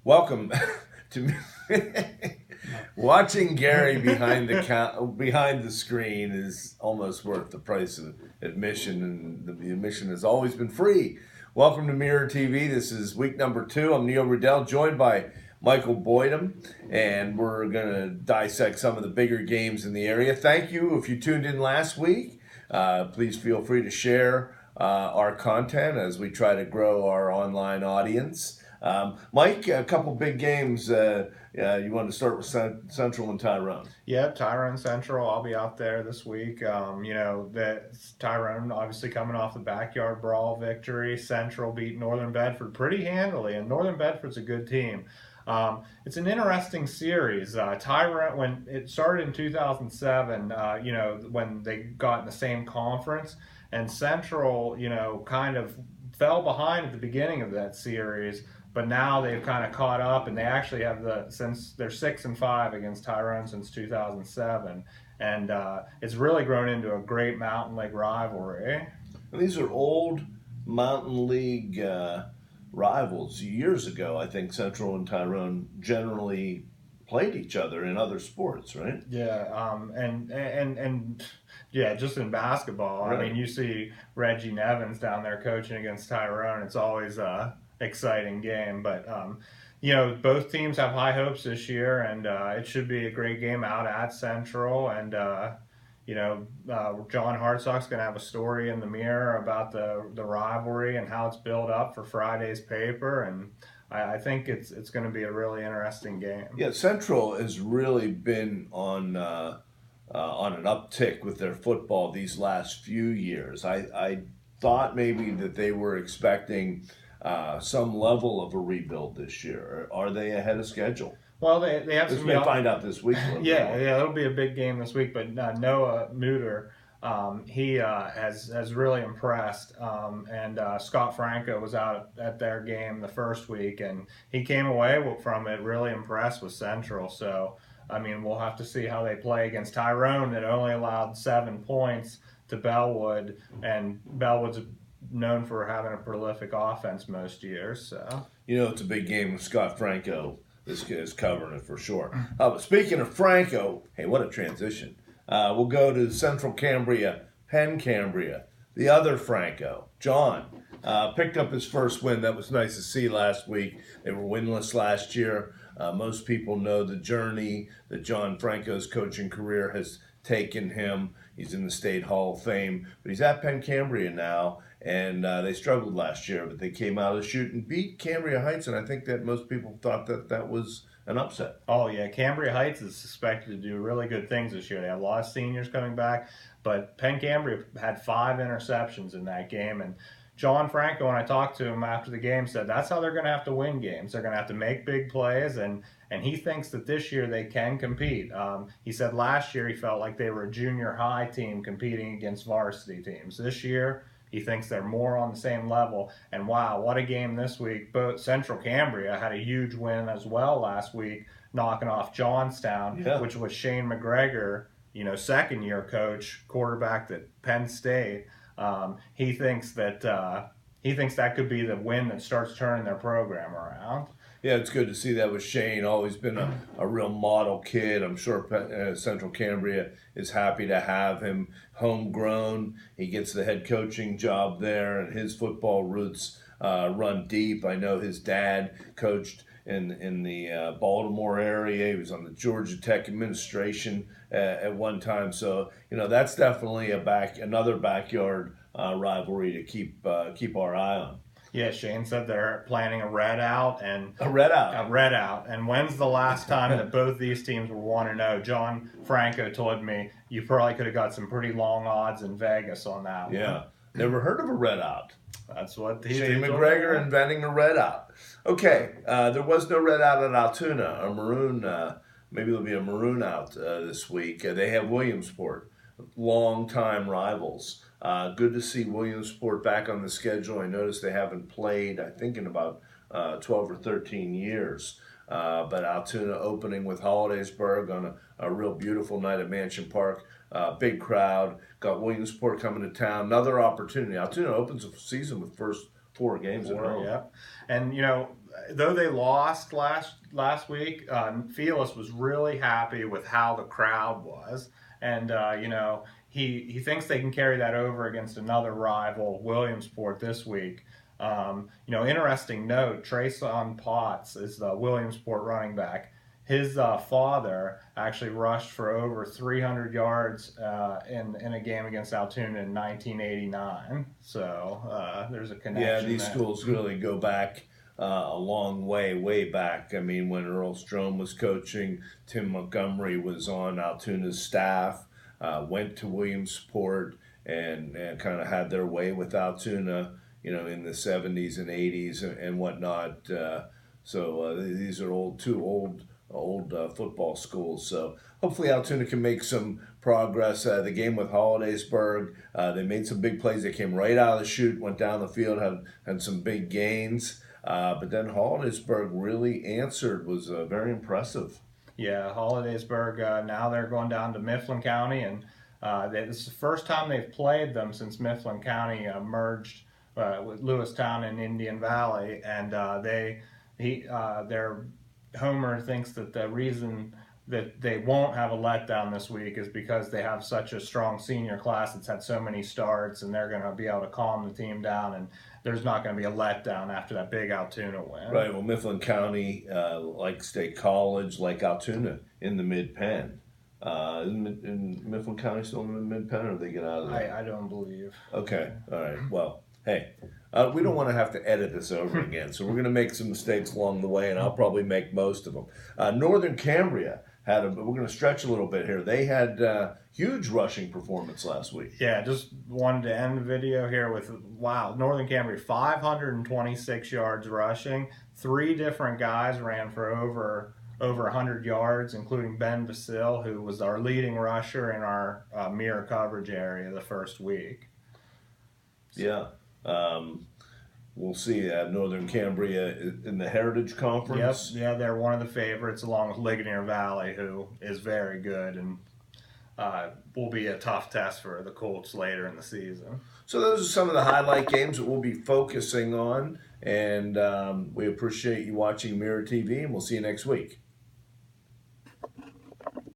Welcome to watching Gary behind the screen is almost worth the price of admission, and the admission has always been free. Welcome to Mirror TV. This is week number 2. I'm Neil Rudel, joined by Michael Boytim, and we're going to dissect some of the bigger games in the area. Thank you if you tuned in last week. Please feel free to share our content as we try to grow our online audience. Mike, a couple big games. You want to start with Central and Tyrone? Yeah, Tyrone Central. I'll be out there this week. Tyrone obviously coming off the backyard brawl victory. Central beat Northern Bedford pretty handily, and Northern Bedford's a good team. It's an interesting series. Tyrone, when it started in 2007, when they got in the same conference, and Central, kind of fell behind at the beginning of that series. But now they've kind of caught up, and they actually have since they're 6-5 against Tyrone since 2007, and it's really grown into a great Mountain League rivalry. And these are old Mountain League rivals. Years ago, I think Central and Tyrone generally played each other in other sports, right? Yeah, and yeah, just in basketball. Right. I mean, you see Reggie Nevins down there coaching against Tyrone. It's always exciting game, but both teams have high hopes this year, and it should be a great game out at Central. And John Hartsock's going to have a story in the Mirror about the rivalry and how it's built up for Friday's paper, and I think it's going to be a really interesting game. Yeah, Central has really been on an uptick with their football these last few years. I thought maybe that they were expecting some level of a rebuild this year. Are they ahead of schedule? Well, they have some. We'll find out this week. Yeah, it'll be a big game this week. But Noah Muter, he has really impressed. And Scott Franco was out at their game the first week, and he came away from it really impressed with Central. So, I mean, we'll have to see how they play against Tyrone that only allowed 7 points to Bellwood, and Bellwood's known for having a prolific offense most years. So it's a big game with Scott Franco. This kid is covering it for sure. But speaking of Franco, hey, what a transition. We'll go to Central Cambria, Penn Cambria, the other Franco, John, picked up his first win. That was nice to see last week. They were winless last year. Most people know the journey that John Franco's coaching career has taken him. He's in the State Hall of Fame, but he's at Penn Cambria now, and they struggled last year, but they came out of the chute and beat Cambria Heights, and I think that most people thought that was an upset. Oh, yeah. Cambria Heights is expected to do really good things this year. They have a lot of seniors coming back, but Penn Cambria had 5 interceptions in that game, and John Franco, when I talked to him after the game, said that's how they're going to have to win games. They're going to have to make big plays, and he thinks that this year they can compete. He said last year he felt like they were a junior high team competing against varsity teams. This year he thinks they're more on the same level. And wow, what a game this week. Both Central Cambria had a huge win as well last week, knocking off Johnstown, which was Shane McGregor, second-year coach, quarterback at Penn State. He thinks that could be the win that starts turning their program around. Yeah, it's good to see that with Shane. Always been a real model kid. I'm sure Central Cambria is happy to have him homegrown. He gets the head coaching job there, and his football roots run deep. I know his dad coached in the Baltimore area. He was on the Georgia Tech administration at one time. So, that's definitely another backyard rivalry to keep our eye on. Yeah, Shane said they're planning a red out. A red out. And when's the last time that both these teams were 1-0? John Franco told me you probably could have got some pretty long odds in Vegas on that one. Yeah. Never heard of a red out. That's what Shane McGregor inventing a red out. Okay, there was no red out at Altoona. A maroon, maybe there'll be a maroon out this week. They have Williamsport, long-time rivals. Good to see Williamsport back on the schedule. I noticed they haven't played, I think, in about 12 or 13 years. But Altoona opening with Hollidaysburg on a real beautiful night at Mansion Park. Big crowd. Got Williamsport coming to town. Another opportunity. Altoona opens the season with 4 games at home. Yeah. And, though they lost last week, Felix was really happy with how the crowd was. And, he thinks they can carry that over against another rival, Williamsport, this week. Interesting note, Trayson Potts is the Williamsport running back. His father actually rushed for over 300 yards in a game against Altoona in 1989. So there's a connection. Yeah, these schools really go back a long way back. I mean, when Earl Strom was coaching, Tim Montgomery was on Altoona's staff, went to Williamsport, and kind of had their way with Altoona, in the 70s and 80s and whatnot. So these are two old football schools. So hopefully Altoona can make some progress. The game with Hollidaysburg, they made some big plays. They came right out of the chute, went down the field, had some big gains. But then Hollidaysburg really answered, was very impressive. Yeah, Hollidaysburg, now they're going down to Mifflin County, and this is the first time they've played them since Mifflin County merged with Lewistown and Indian Valley, and their Homer thinks that the reason that they won't have a letdown this week is because they have such a strong senior class that's had so many starts, and they're going to be able to calm the team down, and there's not going to be a letdown after that big Altoona win. Right. Well, Mifflin County, like State College, like Altoona, in the Mid-Penn. Is Mifflin County still in the Mid-Penn, or do they get out of there? I don't believe. Okay. All right. Well, hey, we don't want to have to edit this over again, so we're going to make some mistakes along the way, and I'll probably make most of them. Northern Cambria we're going to stretch a little bit here. They had huge rushing performance last week. Yeah, just wanted to end the video here with, wow, Northern Cambria, 526 yards rushing. 3 different guys ran for over 100 yards, including Ben Basil, who was our leading rusher in our mirror coverage area the first week. Yeah. We'll see Northern Cambria in the Heritage Conference. Yep, yeah, they're one of the favorites, along with Ligonier Valley, who is very good and will be a tough test for the Colts later in the season. So those are some of the highlight games that we'll be focusing on, and we appreciate you watching Mirror TV, and we'll see you next week.